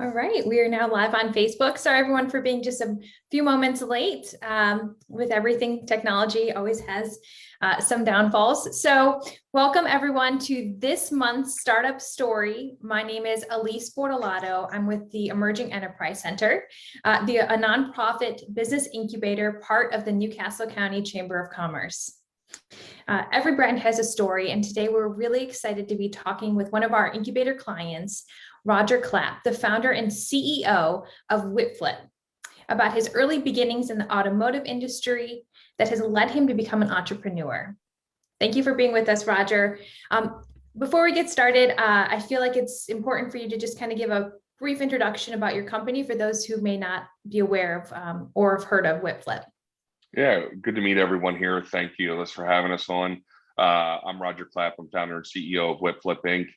All right, we are now live on Facebook. Sorry, everyone, for being just a few moments late. With everything, technology always has some downfalls. So welcome, everyone, to this month's Startup Story. My name is Elise Bortolato. I'm with the Emerging Enterprise Center, a nonprofit business incubator, part of the Newcastle County Chamber of Commerce. Every brand has a story, and today we're really excited to be talking with one of our incubator clients, Roger Clappe, the founder and CEO of WhipFlip, about his early beginnings in the automotive industry that has led him to become an entrepreneur. Thank you for being with us, Roger. Before we get started, I feel like it's important for you to just kind of give a brief introduction about your company for those who may not be aware of or have heard of WhipFlip. Yeah, good to meet everyone here. Thank you, Alice, for having us on. I'm Roger Clappe. I'm founder and CEO of WhipFlip Inc.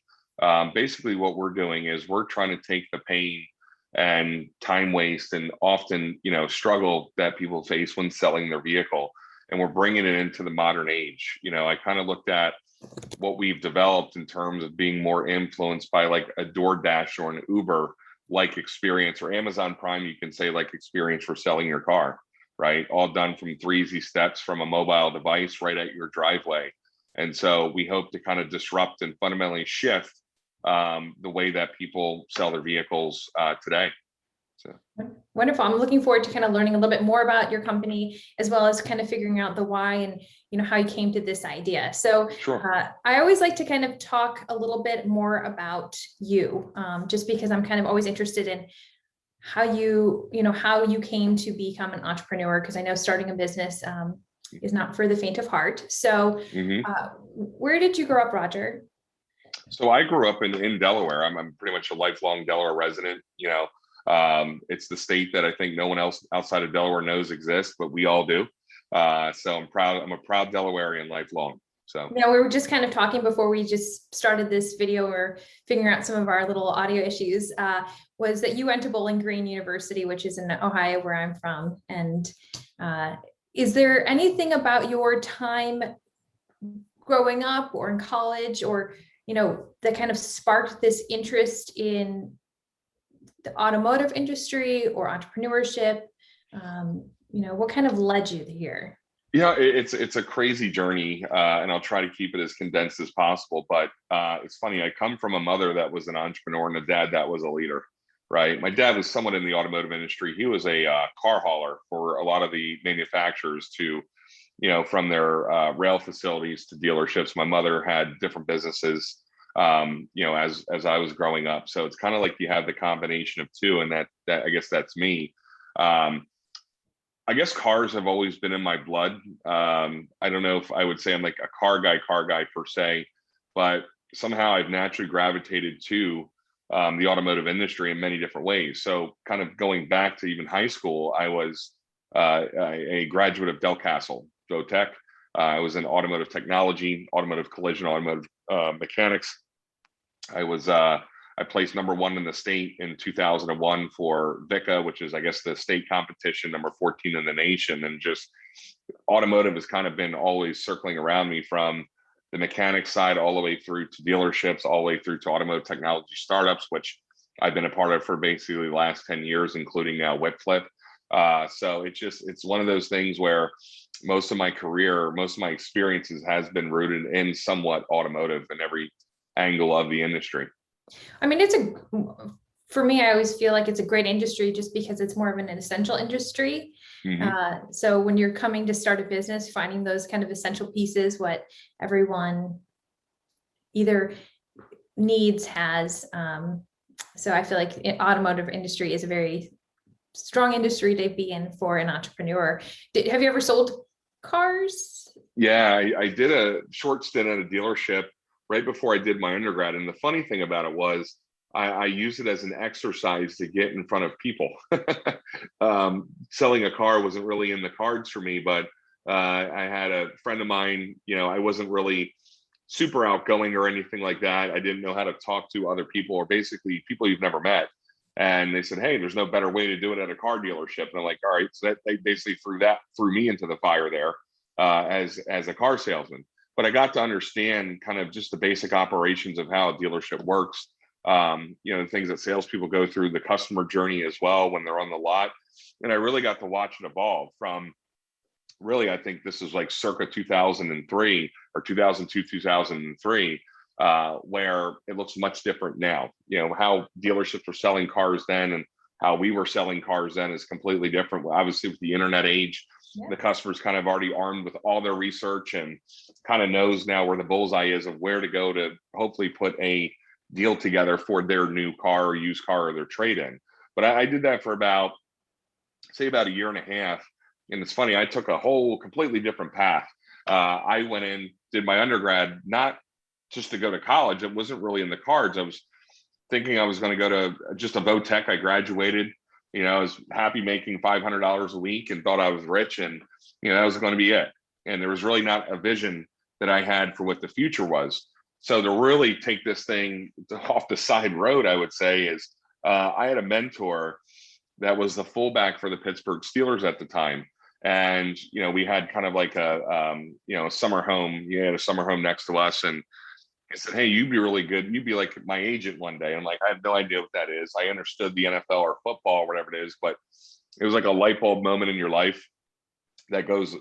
Basically, what we're doing is we're trying to take the pain and time waste and often, struggle that people face when selling their vehicle, and we're bringing it into the modern age. I kind of looked at what we've developed in terms of being more influenced by like a DoorDash or an Uber like experience, or Amazon Prime, you can say, like experience for selling your car, right? All done from 3 easy steps from a mobile device right at your driveway. And so we hope to kind of disrupt and fundamentally shift the way that people sell their vehicles today. So wonderful. I'm looking forward to kind of learning a little bit more about your company, as well as kind of figuring out the why and how you came to this idea. So sure. I always like to kind of talk a little bit more about you, just because I'm kind of always interested in how you came to become an entrepreneur, because I know starting a business is not for the faint of heart. So where did you grow up, Roger? So I grew up in Delaware. I'm pretty much a lifelong Delaware resident. It's the state that I think no one else outside of Delaware knows exists, but we all do. So I'm proud. I'm a proud Delawarean lifelong. So we were just kind of talking before we just started this video, or figuring out some of our little audio issues, was that you went to Bowling Green University, which is in Ohio, where I'm from. And is there anything about your time growing up or in college, or that kind of sparked this interest in the automotive industry or entrepreneurship? What kind of led you here? Yeah, it's a crazy journey, and I'll try to keep it as condensed as possible. But it's funny, I come from a mother that was an entrepreneur and a dad that was a leader, right? My dad was somewhat in the automotive industry. He was a car hauler for a lot of the manufacturers to, from their rail facilities to dealerships. My mother had different businesses, as I was growing up. So it's kind of like you have the combination of two, and that I guess that's me. I guess cars have always been in my blood. I don't know if I would say I'm like a car guy per se, but somehow I've naturally gravitated to the automotive industry in many different ways. So kind of going back to even high school, I was a graduate of Del Castle, Tech. I was in automotive technology, automotive collision, automotive mechanics. I placed number 1 in the state in 2001 for VICA, which is, I guess, the state competition, number 14 in the nation. And just automotive has kind of been always circling around me, from the mechanics side all the way through to dealerships, all the way through to automotive technology startups, which I've been a part of for basically the last 10 years, including now WhipFlip. So it's one of those things where most of my career, most of my experiences has been rooted in somewhat automotive in every angle of the industry. I mean, for me, I always feel like it's a great industry just because it's more of an essential industry. So when you're coming to start a business, finding those kind of essential pieces, what everyone either needs, has. So I feel like the automotive industry is a very strong industry to be in for an entrepreneur. Have you ever sold cars? Yeah, I did a short stint at a dealership right before I did my undergrad. And the funny thing about it was I used it as an exercise to get in front of people. Selling a car wasn't really in the cards for me, but I had a friend of mine, I wasn't really super outgoing or anything like that. I didn't know how to talk to other people, or basically people you've never met. And they said, hey, there's no better way to do it at a car dealership. And I'm like, all right. So that they basically threw me into the fire there as a car salesman. But I got to understand kind of just the basic operations of how a dealership works, the things that salespeople go through, the customer journey as well when they're on the lot. And I really got to watch it evolve from really, I think this is like circa 2003 or 2002, 2003, where it looks much different now. How dealerships were selling cars then and how we were selling cars then is completely different. Obviously, with the internet age, the customer's kind of already armed with all their research and kind of knows now where the bullseye is of where to go to hopefully put a deal together for their new car or used car or their trade-in. But I did that for about a year and a half. And it's funny, I took a whole completely different path. I went in, did my undergrad, not just to go to college. It wasn't really in the cards. I was thinking I was going to go to just a VOTech. I graduated, I was happy making $500 a week and thought I was rich, and, that was going to be it. And there was really not a vision that I had for what the future was. So to really take this thing off the side road, I would say is I had a mentor that was the fullback for the Pittsburgh Steelers at the time. And, we had kind of like a summer home. You had a summer home next to us. And I said, hey, you'd be really good. You'd be like my agent one day. I'm like, I have no idea what that is. I understood the NFL or football or whatever it is, but it was like a light bulb moment in your life that goes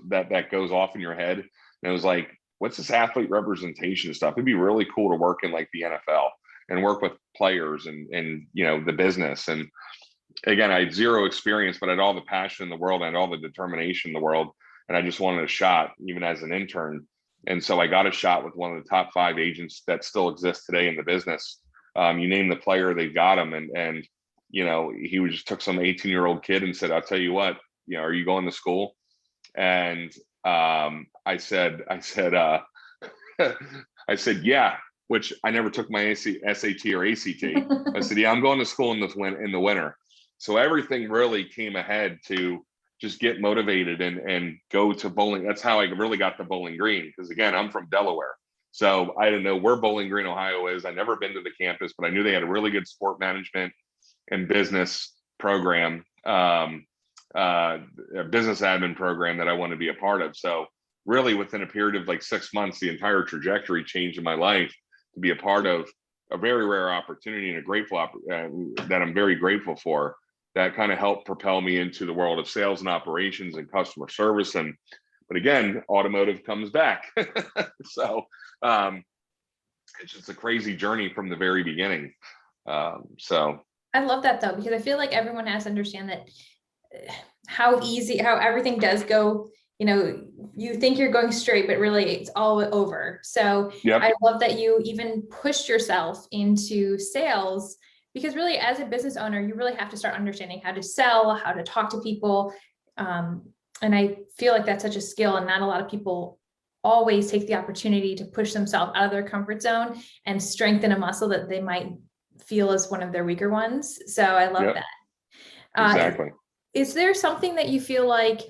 off in your head. And it was like, what's this athlete representation stuff? It'd be really cool to work in like the NFL and work with players and the business. And again, I had zero experience, but I had all the passion in the world and all the determination in the world. And I just wanted a shot, even as an intern. And so I got a shot with one of the top 5 agents that still exists today in the business. You name the player, they got him. And he just took some 18-year-old kid and said, I'll tell you what, are you going to school? And I said, yeah, which I never took my SAT or ACT. I said, yeah, I'm going to school in the winter. So everything really came ahead to just get motivated and go to bowling. That's how I really got to Bowling Green. Because again, I'm from Delaware. So I didn't know where Bowling Green, Ohio is. I never been to the campus, but I knew they had a really good sport management and business program, a business admin program that I wanted to be a part of. So really within a period of like 6 months, the entire trajectory changed in my life to be a part of a very rare opportunity and a grateful that I'm very grateful for. That kind of helped propel me into the world of sales and operations and customer service. But again, automotive comes back. So it's just a crazy journey from the very beginning. So I love that though, because I feel like everyone has to understand that how everything does go. You think you're going straight, but really it's all over. So yep. I love that you even pushed yourself into sales, because really as a business owner, you really have to start understanding how to sell, how to talk to people. And I feel like that's such a skill, and not a lot of people always take the opportunity to push themselves out of their comfort zone and strengthen a muscle that they might feel as one of their weaker ones. So I love yep. that. Exactly. Is there something that you feel like,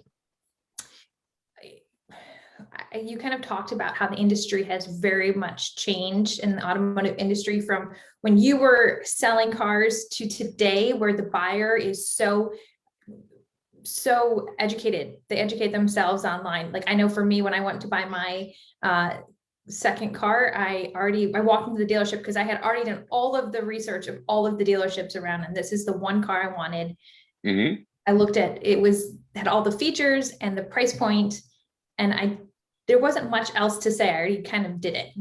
you kind of talked about how the industry has very much changed in the automotive industry from when you were selling cars to today, where the buyer is so educated. They educate themselves online. Like I know for me, when I went to buy my second car, I walked into the dealership because I had already done all of the research of all of the dealerships around, and this is the one car I wanted. Mm-hmm. I looked at had all the features and the price point, and there wasn't much else to say. I already kind of did it.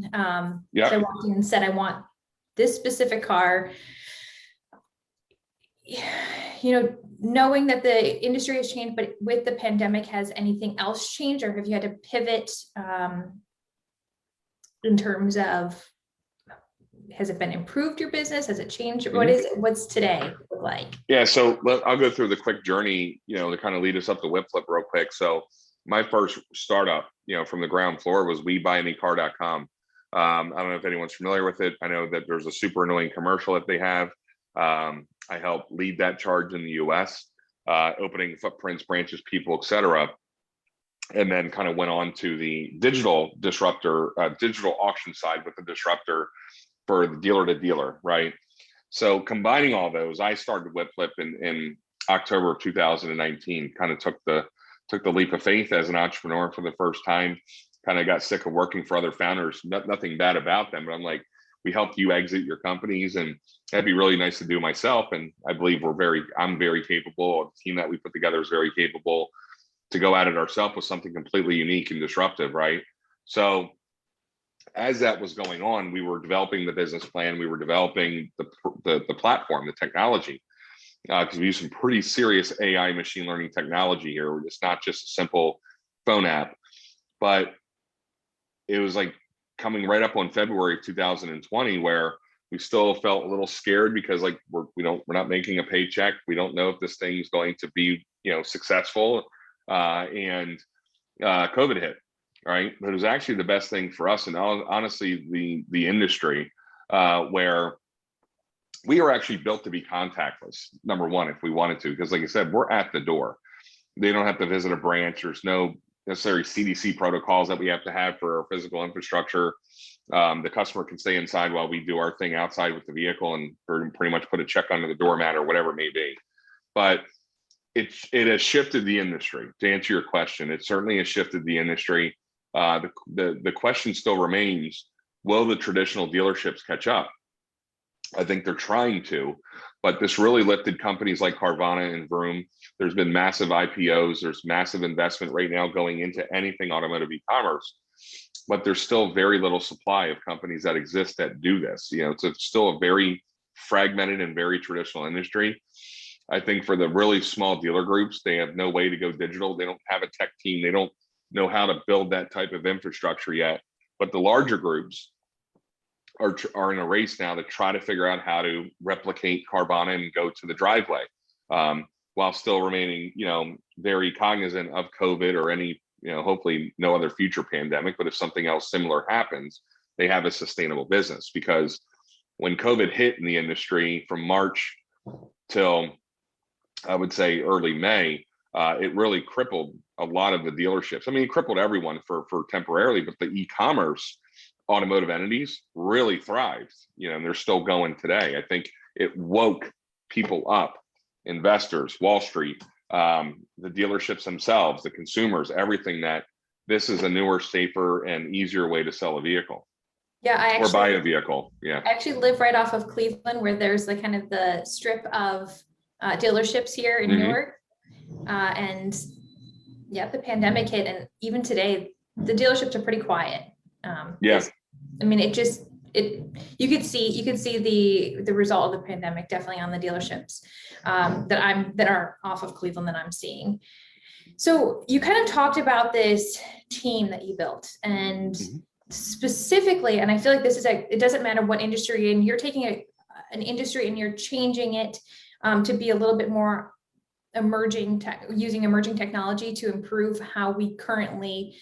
Yep. So I walked in and said, I want this specific car. Knowing that the industry has changed, but with the pandemic, has anything else changed, or have you had to pivot in terms of, has it been improved your business? Has it changed? Mm-hmm. What's today look like? Yeah. So I'll go through the quick journey, to kind of lead us up to WhipFlip real quick. So my first startup, from the ground floor was WeBuyAnyCar.com. I don't know if anyone's familiar with it. I know that there's a super annoying commercial that they have. I helped lead that charge in the US, opening footprints, branches, people, et cetera. And then kind of went on to the digital disruptor, digital auction side with the disruptor for the dealer to dealer, right? So combining all those, I started WhipFlip in October of 2019, kind of took the leap of faith as an entrepreneur for the first time. Kind of got sick of working for other founders. Nothing bad about them, but I'm like, we helped you exit your companies, and that'd be really nice to do myself. And I believe I'm very capable. The team that we put together is very capable to go at it ourselves with something completely unique and disruptive, right? So as that was going on, we were developing the business plan, we were developing the platform, the technology, because we use some pretty serious AI machine learning technology here. It's not just a simple phone app, but it was like coming right up on February of 2020, where we still felt a little scared because like we're not making a paycheck. We don't know if this thing's going to be, successful. And COVID hit, right? But it was actually the best thing for us, and honestly, the industry, where we were actually built to be contactless, number one, if we wanted to, because like I said, we're at the door. They don't have to visit a branch. There's no necessary CDC protocols that we have to have for our physical infrastructure. The customer can stay inside while we do our thing outside with the vehicle and pretty much put a check under the doormat or whatever it may be. But it has shifted the industry. To answer your question, it certainly has shifted the industry. The question still remains, will the traditional dealerships catch up? I think they're trying to, but this really lifted companies like Carvana and Vroom. There's been massive IPOs. There's massive investment right now going into anything automotive e-commerce, but there's still very little supply of companies that exist that do this. It's still a very fragmented and very traditional industry. I think for the really small dealer groups, they have no way to go digital. They don't have a tech team. They don't know how to build that type of infrastructure yet. But the larger groups are in a race now to try to figure out how to replicate Carvana and go to the driveway, while still remaining, very cognizant of COVID or any, hopefully no other future pandemic. But if something else similar happens, they have a sustainable business. Because when COVID hit in the industry from March till, I would say, early May, it really crippled a lot of the dealerships. I mean, it crippled everyone for temporarily, but the e-commerce automotive entities really thrived, and they're still going today. I think it woke people up, investors, Wall Street, the dealerships themselves, the consumers, everything, that this is a newer, safer, and easier way to sell a vehicle. Yeah, or buy a vehicle. Yeah. I actually live right off of Cleveland, where there's the kind of the strip of dealerships here in Newark. And yeah, the pandemic hit, and even today, the dealerships are pretty quiet. I mean, you could see the result of the pandemic definitely on the dealerships that are off of Cleveland that I'm seeing. So you kind of talked about this team that you built, and specifically, and I feel like it doesn't matter what industry you're in, you're taking an industry and you're changing it to be a little bit more using emerging technology to improve how we currently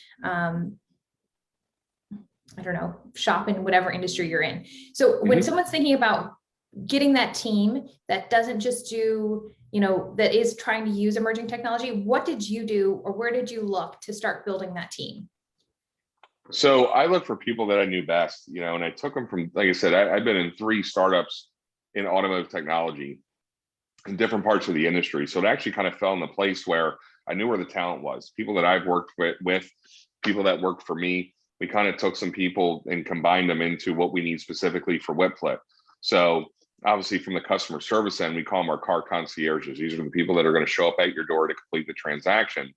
shop in whatever industry you're in. So when someone's thinking about getting that team that doesn't just do, that is trying to use emerging technology, what did you do, or where did you look to start building that team? So I looked for people that I knew best, and I took them from, like I said, I've been in 3 startups in automotive technology in different parts of the industry. So it actually kind of fell in the place where I knew where the talent was. People that I've worked with, people that worked for me. We kind of took some people and combined them into what we need specifically for WhipFlip. So obviously from the customer service end, we call them our car concierges. These are the people that are going to show up at your door to complete the transaction.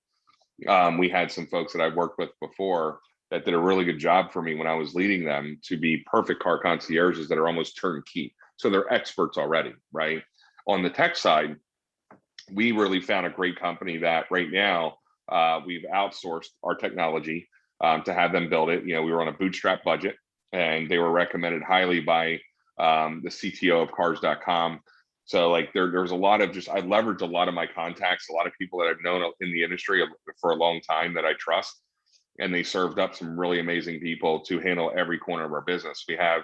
We had some folks that I've worked with before that did a really good job for me when I was leading them to be perfect car concierges that are almost turnkey. So they're experts already, right? On the tech side, we really found a great company that right now we've outsourced our technology to have them build it. We were on a bootstrap budget, and they were recommended highly by the CTO of cars.com. So like there's a lot of I leveraged a lot of my contacts, a lot of people that I've known in the industry for a long time that I trust, and they served up some really amazing people to handle every corner of our business. We have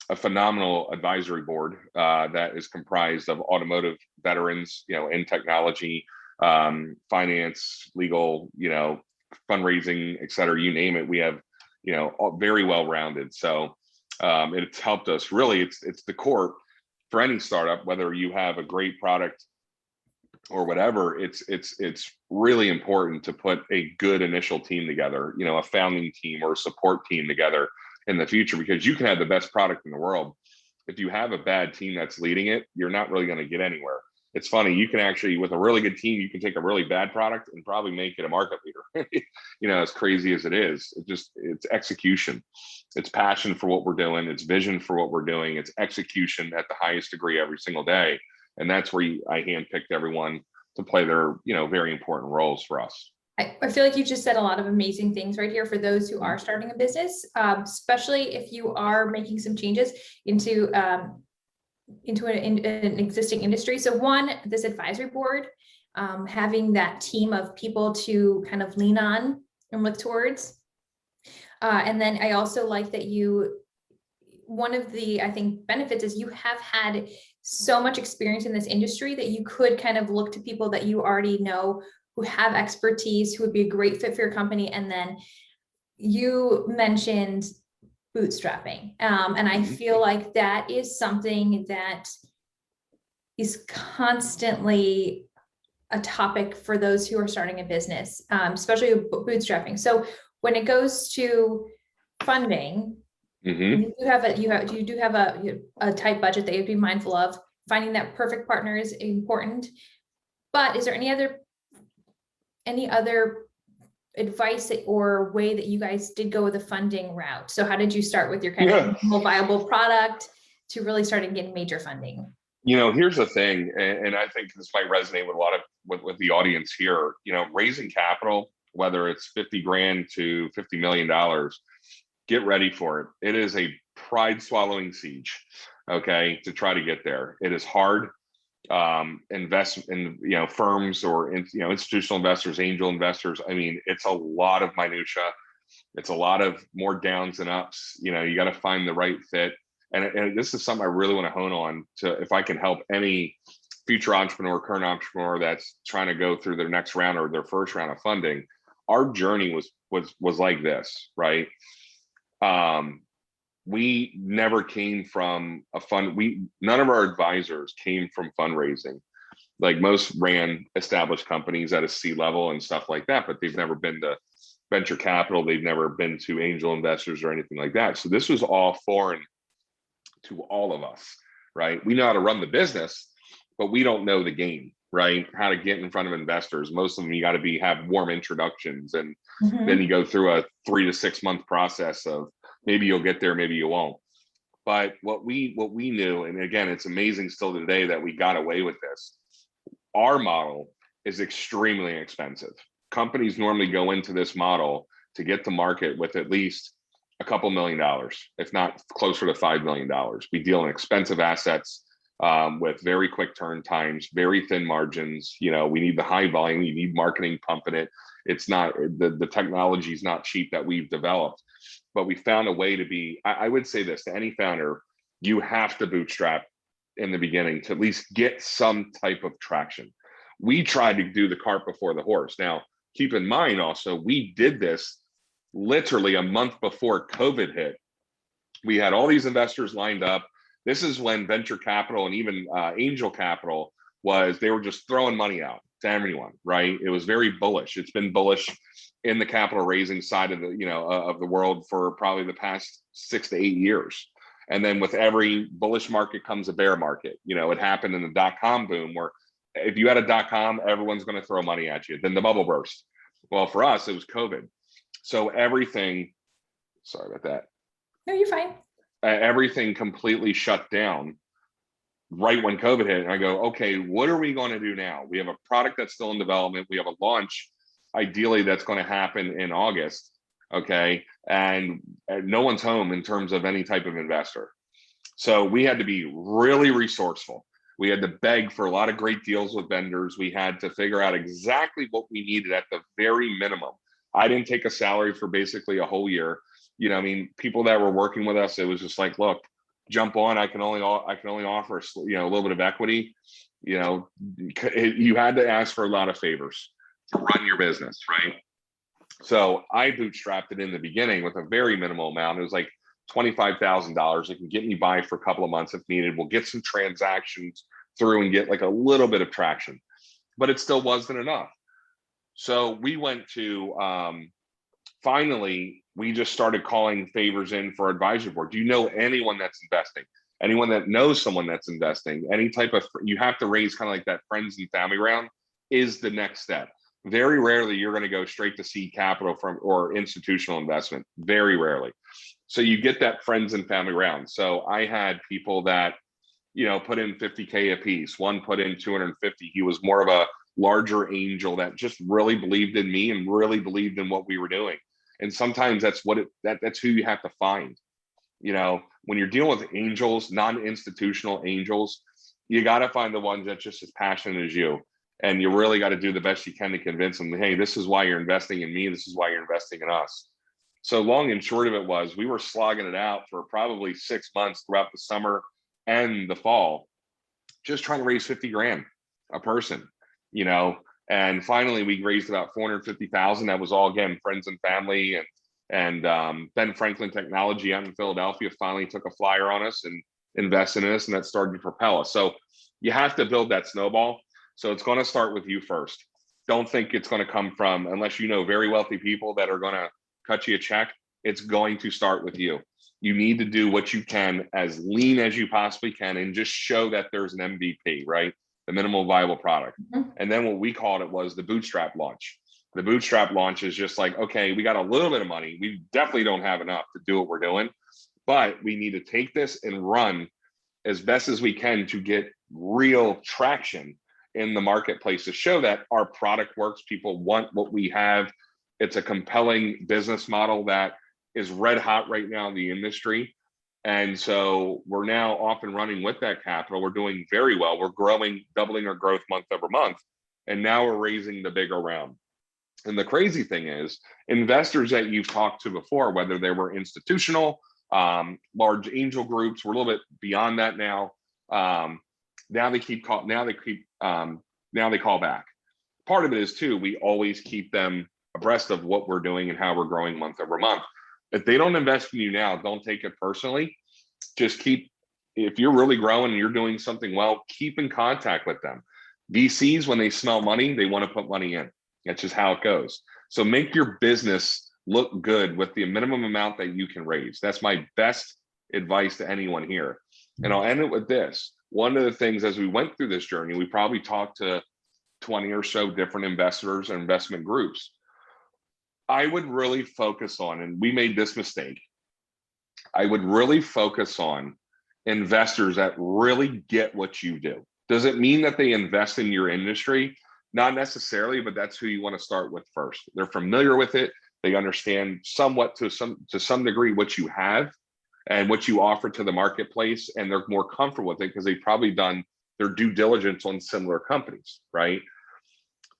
a phenomenal advisory board that is comprised of automotive veterans, in technology, finance, legal, fundraising, et cetera, you name it. We have, very well-rounded. So it's helped us really. It's the core for any startup, whether you have a great product or whatever. It's really important to put a good initial team together, a founding team or a support team together, in the future, because you can have the best product in the world. If you have a bad team that's leading it, you're not really going to get anywhere. It's funny, you can actually, with a really good team, you can take a really bad product and probably make it a market leader. As crazy as it is, it's execution. It's passion for what we're doing. It's vision for what we're doing. It's execution at the highest degree every single day. And that's where I handpicked everyone to play their, very important roles for us. I feel like you just said a lot of amazing things right here for those who are starting a business, especially if you are making some changes into an existing industry. So one, this advisory board, having that team of people to kind of lean on and look towards. And then I also like that one of the, I think, benefits is you have had so much experience in this industry that you could kind of look to people that you already know who have expertise, who would be a great fit for your company. And then you mentioned bootstrapping. And I feel like that is something that is constantly a topic for those who are starting a business, especially bootstrapping. So when it goes to funding, you do have a tight budget that you have to be mindful of. Finding that perfect partner is important. But is there any other advice or way that you guys did go with the funding route? So how did you start with your kind of more viable product to really starting getting major funding? Here's the thing, and I think this might resonate with a lot of with the audience here. Raising capital, whether it's 50 grand to $50 million, get ready for it. It is a pride swallowing siege, okay, to try to get there. It is hard. Invest in firms or institutional investors, angel investors. I mean, it's a lot of minutia. It's a lot of more downs and ups. You got to find the right fit. And this is something I really want to hone on to, if I can help any future entrepreneur, current entrepreneur that's trying to go through their next round or their first round of funding. Our journey was like this, right? We never came from a fund. None of our advisors came from fundraising. Like most ran established companies at a C level and stuff like that, but they've never been to venture capital. They've never been to angel investors or anything like that. So this was all foreign to all of us, right? We know how to run the business, but we don't know the game, right? How to get in front of investors. Most of them, you got to have warm introductions, and then you go through a 3 to 6 month process of maybe you'll get there, maybe you won't. But what we knew, and again, it's amazing still today that we got away with this. Our model is extremely expensive. Companies normally go into this model to get to market with at least a couple $1 million, if not closer to $5 million. We deal in expensive assets with very quick turn times, very thin margins. We need the high volume. You need marketing pumping it. It's not, the technology is not cheap that we've developed, but we found a way to be, I would say this to any founder, you have to bootstrap in the beginning to at least get some type of traction. We tried to do the cart before the horse. Now, keep in mind also, we did this literally a month before COVID hit. We had all these investors lined up. This is when venture capital and even angel capital they were just throwing money out to everyone, right? It was very bullish. It's been bullish in the capital raising side of the world for probably the past 6 to 8 years. And then with every bullish market comes a bear market. It happened in the dot-com boom, where if you had a dot-com, everyone's going to throw money at you. Then the bubble burst. Well, for us, it was COVID. So everything, sorry about that. No, you're fine. Everything completely shut down right when COVID hit. And I go, okay, what are we going to do now? We have a product that's still in development. We have a launch, ideally, that's going to happen in August. Okay. And no one's home in terms of any type of investor. So we had to be really resourceful. We had to beg for a lot of great deals with vendors. We had to figure out exactly what we needed at the very minimum. I didn't take a salary for basically a whole year. People that were working with us, it was just like, look, jump on. I can only offer a little bit of equity. You had to ask for a lot of favors to run your business, right? So I bootstrapped it in the beginning with a very minimal amount. It was like $25,000. It can get me by for a couple of months if needed. We'll get some transactions through and get like a little bit of traction, but it still wasn't enough. So we went to Finally, we just started calling favors in for advisory board. Do you know anyone that's investing? Anyone that knows someone that's investing? Any type of, you have to raise kind of like that friends and family round is the next step. Very rarely you're going to go straight to seed capital from or institutional investment. Very rarely. So you get that friends and family round. So I had people that, put in 50K a piece. One put in 250. He was more of a larger angel that just really believed in me and really believed in what we were doing. And sometimes that's that's who you have to find. When you're dealing with angels, non-institutional angels, you got to find the ones that's just as passionate as you. And you really got to do the best you can to convince them, hey, this is why you're investing in me. This is why you're investing in us. So long and short of it was, we were slogging it out for probably 6 months throughout the summer and the fall, just trying to raise 50 grand a person, and finally we raised about 450,000. That was all, again, friends and family, and Ben Franklin Technology out in Philadelphia finally took a flyer on us and invested in us, and that started to propel us. So you have to build that snowball. So it's going to start with you first. Don't think it's going to come from, unless you know very wealthy people that are going to cut you a check, it's going to start with you. You need to do what you can as lean as you possibly can and just show that there's an MVP, right? The minimal viable product. Mhm. And then what we called it was the bootstrap launch. The bootstrap launch is just like, okay, we got a little bit of money. We definitely don't have enough to do what we're doing, but we need to take this and run as best as we can to get real traction in the marketplace to show that our product works. People want what we have. It's a compelling business model that is red hot right now in the industry. And so we're now off and running with that capital. We're doing very well. We're growing, doubling our growth month over month. And now we're raising the bigger round. And the crazy thing is, investors that you've talked to before, whether they were institutional, large angel groups, we're a little bit beyond that now. Now they call back. Part of it is too, we always keep them abreast of what we're doing and how we're growing month over month. If they don't invest in you now, don't take it personally. Just if you're really growing and you're doing something well, keep in contact with them. VCs, when they smell money, they want to put money in. That's just how it goes. So make your business look good with the minimum amount that you can raise. That's my best advice to anyone here. And I'll end it with this. One of the things, as we went through this journey, we probably talked to 20 or so different investors and investment groups. I would really focus on, and we made this mistake, I would really focus on investors that really get what you do. Does it mean that they invest in your industry? Not necessarily, but that's who you want to start with first. They're familiar with it. They understand somewhat to some degree what you have and what you offer to the marketplace, and they're more comfortable with it because they've probably done their due diligence on similar companies, right?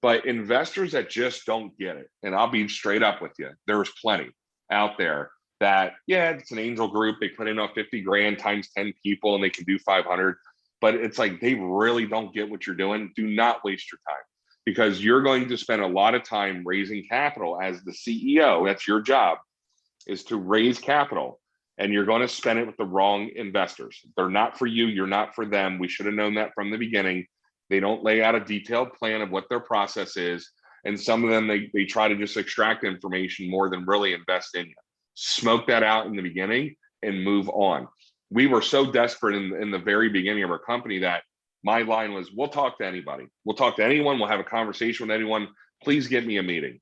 But investors that just don't get it, and I'll be straight up with you, there's plenty out there that, yeah, it's an angel group. They put in a 50 grand times 10 people and they can do 500. But it's like, they really don't get what you're doing. Do not waste your time, because you're going to spend a lot of time raising capital as the CEO. That's your job, is to raise capital. And you're going to spend it with the wrong investors. They're not for you. You're not for them. We should have known that from the beginning. They don't lay out a detailed plan of what their process is. And some of them, they try to just extract information more than really invest in you. Smoke that out in the beginning and move on. We were so desperate in the very beginning of our company that my line was, we'll talk to anybody. We'll talk to anyone. We'll have a conversation with anyone. Please get me a meeting.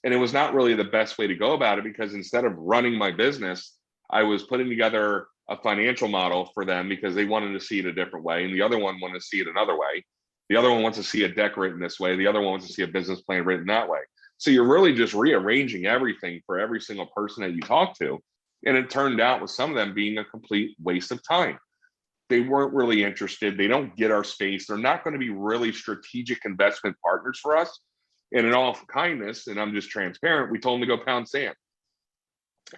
And it was not really the best way to go about it, because instead of running my business, I was putting together a financial model for them because they wanted to see it a different way. And the other one wanted to see it another way. The other one wants to see a deck written this way. The other one wants to see a business plan written that way. So you're really just rearranging everything for every single person that you talk to. And it turned out with some of them being a complete waste of time. They weren't really interested. They don't get our space. They're not going to be really strategic investment partners for us. And in all kindness, and I'm just transparent, we told them to go pound sand.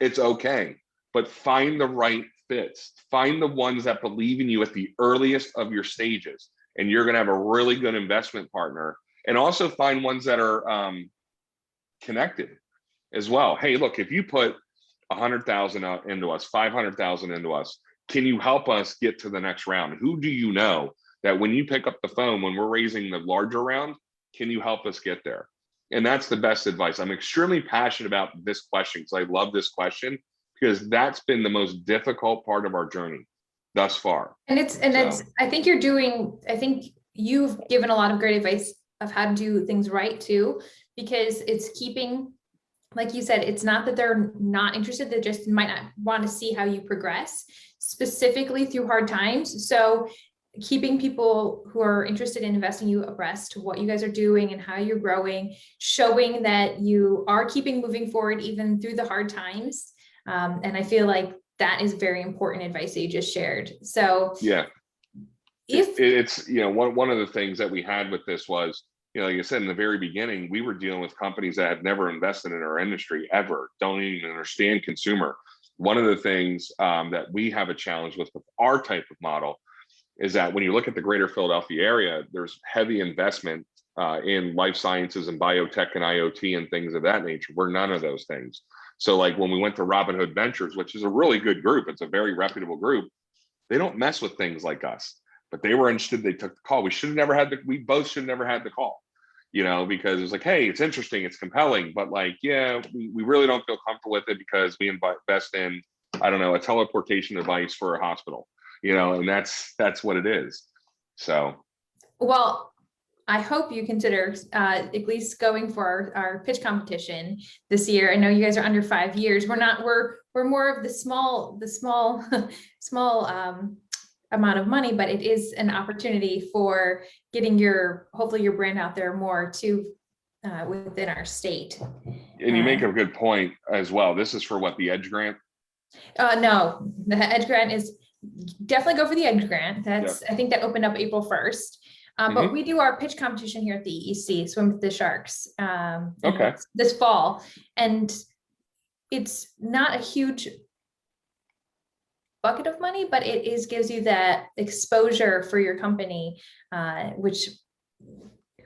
It's okay, but find the right fits. Find the ones that believe in you at the earliest of your stages, and you're going to have a really good investment partner. And also find ones that are connected as well. Hey, look, if you put 100,000 into us, 500,000 into us, can you help us get to the next round? Who do you know that when you pick up the phone, when we're raising the larger round, can you help us get there? And that's the best advice. I'm extremely passionate about this question because I love this question, because that's been the most difficult part of our journey thus far. It's I think you've given a lot of great advice of how to do things right too, because it's keeping, like you said, it's not that they're not interested, they just might not want to see how you progress specifically through hard times. So keeping people who are interested in investing you abreast to what you guys are doing and how you're growing, showing that you are keeping moving forward even through the hard times. And I feel like that is very important advice that you just shared. So yeah, if it's, one of the things that we had with this was, like I said, in the very beginning, we were dealing with companies that have never invested in our industry ever, don't even understand consumer. One of the things that we have a challenge with our type of model is that when you look at the greater Philadelphia area, there's heavy investment in life sciences and biotech and IoT and things of that nature. We're none of those things. So like when we went to Robinhood Ventures, which is a really good group, it's a very reputable group, they don't mess with things like us, but they were interested. They took the call. We both should have never had the call, because it's like, hey, it's interesting, it's compelling, but like, yeah, we really don't feel comfortable with it because we invest in, I don't know, a teleportation device for a hospital. And that's what it is. So, well, I hope you consider at least going for our pitch competition this year. I know you guys are under 5 years. We're more of the small amount of money, but it is an opportunity for getting hopefully your brand out there more too within our state. And you make a good point as well. This is for what, the Edge grant? No, the Edge grant is definitely go for the Edge grant. That's I think that opened up April 1st. But we do our pitch competition here at the EEC, Swim with the Sharks, Okay. this fall. And it's not a huge bucket of money, but it gives you that exposure for your company, which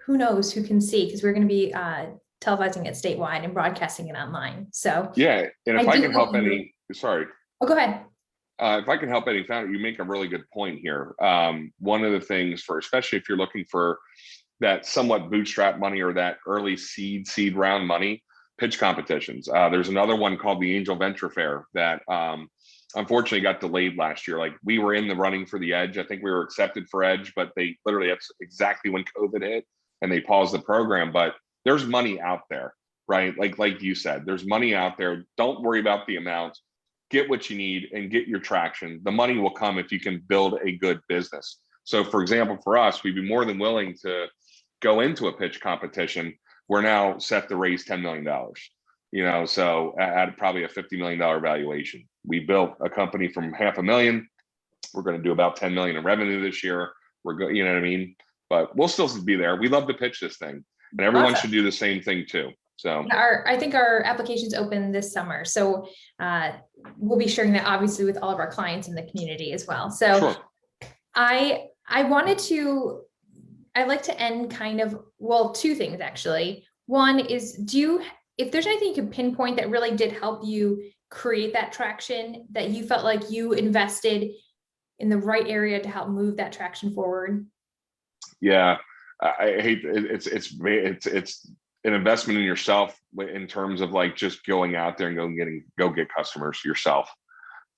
who knows who can see, because we're going to be televising it statewide and broadcasting it online. So yeah, and if I can help any, sorry. Oh, go ahead. If I can help any founder, you make a really good point here. One of the things especially if you're looking for that somewhat bootstrap money or that early seed round money, pitch competitions. There's another one called the Angel Venture Fair that unfortunately got delayed last year. Like we were in the running for the Edge. I think we were accepted for Edge, but they literally, that's exactly when COVID hit and they paused the program. But there's money out there, right? Like you said, there's money out there. Don't worry about the amount. Get what you need and get your traction. The money will come if you can build a good business. So for example, for us, we'd be more than willing to go into a pitch competition. We're now set to raise $10 million, so at probably a $50 million valuation. We built a company from $500,000. We're going to do about 10 million in revenue this year. We're good, you know what I mean? But we'll still be there. We love to pitch this thing, and everyone should do the same thing too. So I think our applications open this summer. So we'll be sharing that obviously with all of our clients in the community as well. So sure. I'd like to end kind of, two things actually. One is, if there's anything you can pinpoint that really did help you create that traction, that you felt like you invested in the right area to help move that traction forward? Yeah, I hate it's an investment in yourself in terms of like just going out there and go get customers yourself.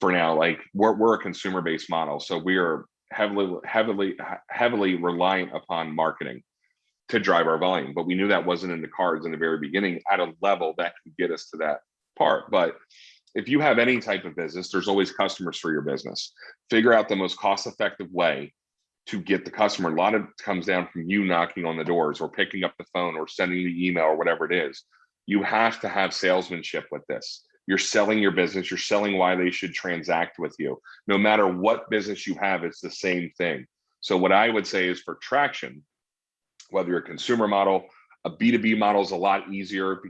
For now, like we're a consumer-based model, so we are heavily reliant upon marketing to drive our volume. But we knew that wasn't in the cards in the very beginning at a level that could get us to that part. But if you have any type of business, there's always customers for your business. Figure out the most cost-effective way to get the customer. A lot of it comes down from you knocking on the doors or picking up the phone or sending the email or whatever it is. You have to have salesmanship with this. You're selling your business. You're selling why they should transact with you. No matter what business you have, it's the same thing. So what I would say is for traction, whether you're a consumer model, a B2B model is a lot easier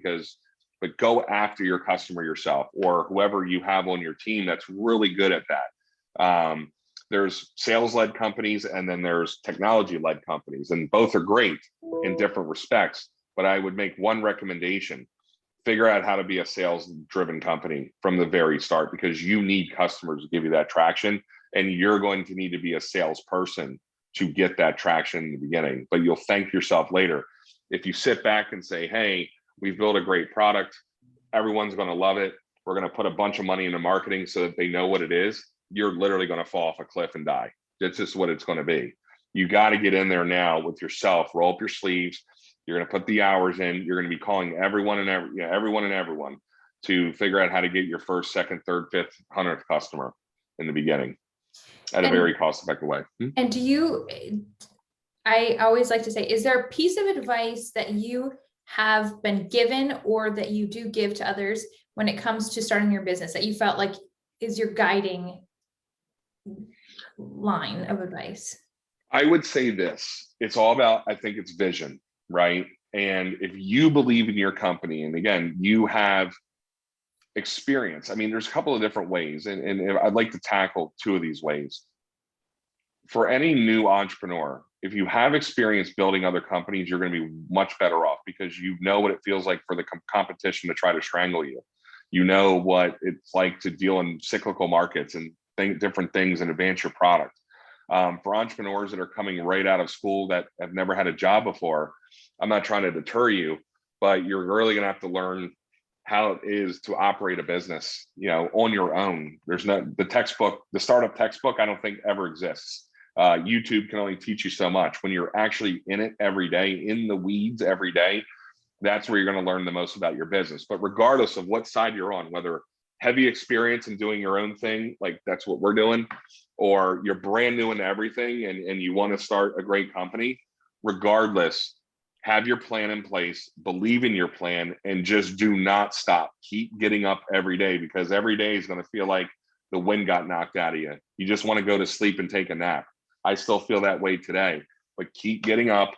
but go after your customer yourself or whoever you have on your team that's really good at that. There's sales-led companies and then there's technology-led companies, and both are great in different respects. But I would make one recommendation: figure out how to be a sales-driven company from the very start, because you need customers to give you that traction, and you're going to need to be a salesperson to get that traction in the beginning. But you'll thank yourself later If you sit back and say, hey, we've built a great product, everyone's going to love it, we're going to put a bunch of money into marketing so that they know what it is, you're literally going to fall off a cliff and die. That's just what it's going to be. You got to get in there now with yourself, roll up your sleeves. You're going to put the hours in. You're going to be calling everyone and everyone to figure out how to get your first, second, third, fifth, 100th customer in the beginning at a very cost-effective way. And do you, I always like to say, is there a piece of advice that you have been given or that you do give to others when it comes to starting your business that you felt like is your guiding line of advice? I would say this, it's all about, I think it's vision, right? And if you believe in your company, and again, you have experience, I mean, there's a couple of different ways, and I'd like to tackle two of these ways. For any new entrepreneur, if you have experience building other companies, you're going to be much better off because you know what it feels like for the competition to try to strangle you. You know what it's like to deal in cyclical markets and think different things and advance your product. For entrepreneurs that are coming right out of school that have never had a job before, I'm not trying to deter you, but you're really going to have to learn how it is to operate a business, on your own. There's the textbook, the startup textbook, I don't think ever exists. YouTube can only teach you so much. When you're actually in it every day, in the weeds every day, that's where you're going to learn the most about your business. But regardless of what side you're on, whether heavy experience in doing your own thing, like that's what we're doing, or you're brand new into everything and you want to start a great company, regardless, have your plan in place, believe in your plan, and just do not stop. Keep getting up every day, because every day is going to feel like the wind got knocked out of you. You just want to go to sleep and take a nap. I still feel that way today, but keep getting up,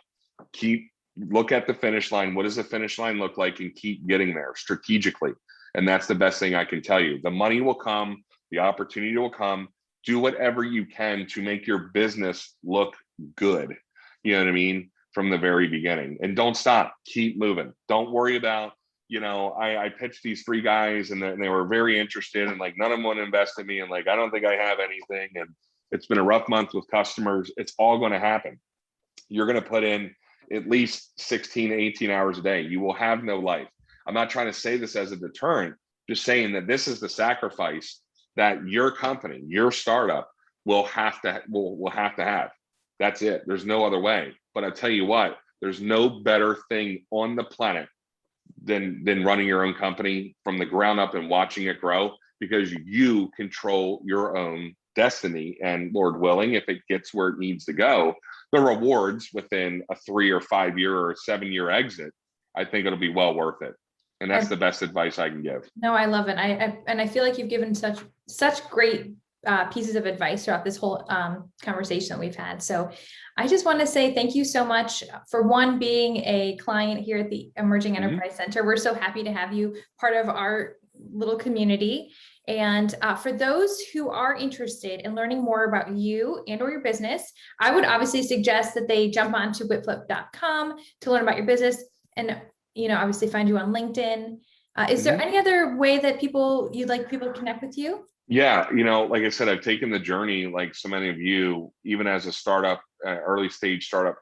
look at the finish line. What does the finish line look like? And keep getting there strategically. And that's the best thing I can tell you. The money will come, the opportunity will come. Do whatever you can to make your business look good. You know what I mean? From the very beginning. And don't stop, keep moving. Don't worry about, I pitched these 3 guys and they were very interested, and like none of them want to invest in me. And like, I don't think I have anything. And it's been a rough month with customers. It's all going to happen. You're going to put in at least 16, 18 hours a day. You will have no life. I'm not trying to say this as a deterrent, just saying that this is the sacrifice that your company, your startup will have to have. That's it. There's no other way. But I tell you what, there's no better thing on the planet than running your own company from the ground up and watching it grow, because you control your own destiny. And Lord willing, if it gets where it needs to go, the rewards within a 3 or 5 year or 7 year exit, I think it'll be well worth it. And that's the best advice I can give. No, I love it. I feel like you've given such great pieces of advice throughout this whole conversation that we've had. So I just want to say thank you so much for being a client here at the Emerging Enterprise Center. We're so happy to have you part of our little community. And for those who are interested in learning more about you and or your business, I would obviously suggest that they jump on to whipflip.com to learn about your business and, obviously find you on LinkedIn. Is there any other way that you'd like people to connect with you? Yeah, like I said, I've taken the journey, like so many of you, even as a startup, early stage startup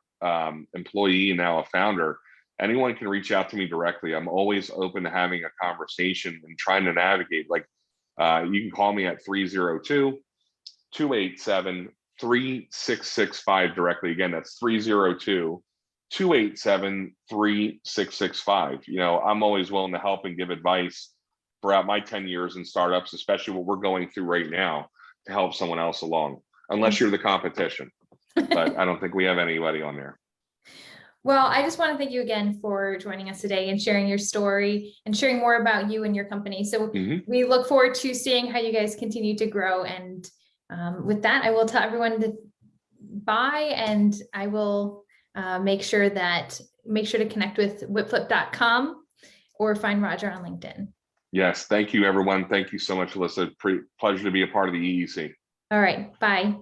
employee, and now a founder. Anyone can reach out to me directly. I'm always open to having a conversation and trying to navigate. Like you can call me at 302-287-3665 directly. Again, that's 302-287-3665. I'm always willing to help and give advice throughout my 10 years in startups, especially what we're going through right now, to help someone else along, unless you're the competition. But I don't think we have anybody on there. Well, I just want to thank you again for joining us today and sharing your story and sharing more about you and your company. So we look forward to seeing how you guys continue to grow. And with that, I will tell everyone to bye, and I will make sure to connect with whipflip.com or find Roger on LinkedIn. Yes. Thank you, everyone. Thank you so much, Alyssa. Pleasure to be a part of the EEC. All right. Bye.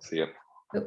See you. Oh.